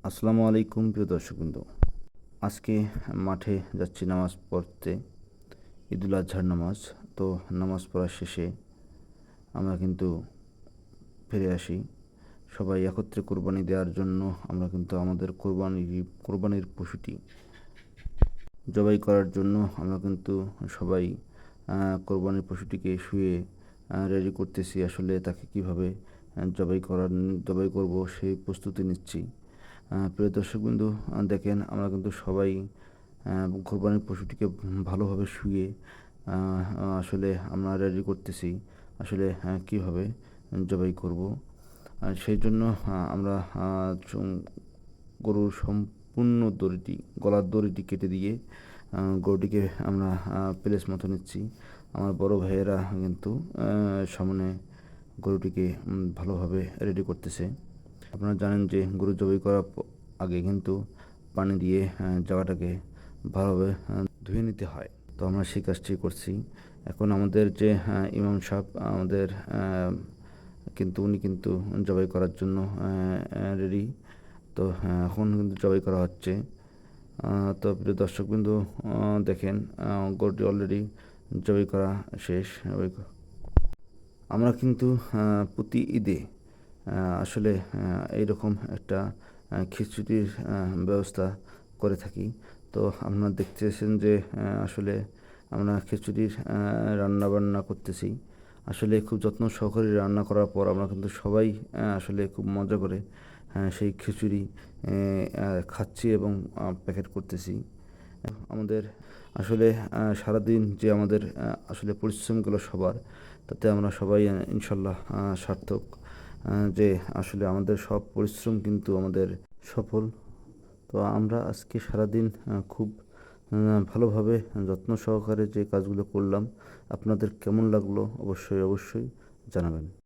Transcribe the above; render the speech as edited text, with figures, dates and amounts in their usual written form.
আসসালামু আলাইকুম প্রিয় দর্শকবৃন্দ। আজকে মাঠে যাচ্ছি নামাজ পড়তে, ঈদুল আজহার নামাজ। তো নামাজ পড়ার শেষে আমরা কিন্তু ফিরে আসি সবাই একত্রে কোরবানি দেওয়ার জন্য। আমরা কিন্তু আমাদের কোরবানির পশুটি জবাই করার জন্য আমরা কিন্তু সবাই কোরবানির পশুটিকে শুয়ে রেডি করতেছি। আসলে তাকে কীভাবে জবাই করব সেই প্রস্তুতি নিচ্ছি। প্রিয় দর্শকবৃন্দু, দেখেন আমরা কিন্তু সবাই কোরবানির পশুটিকে ভালোভাবে শুয়ে আসলে আমরা রেডি করতেছি আসলে কীভাবে জবাই করব। সেই জন্য আমরা গরুর সম্পূর্ণ গলার দড়িটি কেটে দিয়ে গরুটিকে আমরা প্লেস মতো নিচ্ছি। আমার বড় ভাইয়েরা কিন্তু সামনে গরুটিকে ভালোভাবে রেডি করতেছে। আপনারা জানেন যে গরু জবাই করার আগে কিন্তু পানি দিয়ে জায়গাটাকে ভালোভাবে ধুয়ে নিতে হয়। তো আমরা সেই কাজটি করছি। এখন আমাদের যে ইমাম সাহেব আমাদের উনি কিন্তু জবাই করার জন্য রেডি। তো এখন কিন্তু জবাই করা হচ্ছে। তো প্রিয় দর্শকবৃন্দু, দেখেন গরুটি অলরেডি জবাই করা শেষ। আমরা কিন্তু প্রতি ঈদে আসলে এইরকম একটা খিচুড়ির ব্যবস্থা করে থাকি। তো আপনারা দেখতেছেন যে আসলে আমরা খিচুড়ির রান্নাবান্না করতেছি। আসলে খুব যত্ন সহকারে রান্না করার পর আমরা কিন্তু সবাই আসলে খুব মজা করে সেই খিচুড়ি খাচ্ছি এবং প্যাকেট করতেছি। আমাদের আসলে সারাদিন যে আমাদের আসলে পরিশ্রমগুলো সবার, তাতে আমরা সবাই ইনশাল্লাহ সার্থক। যে আসলে আমাদের সব পরিশ্রম কিন্তু আমাদের সফল। তো আমরা আজকে সারাদিন খুব ভালোভাবে যত্ন সহকারে যে কাজগুলো করলাম, আপনাদের কেমন লাগলো অবশ্যই জানাবেন।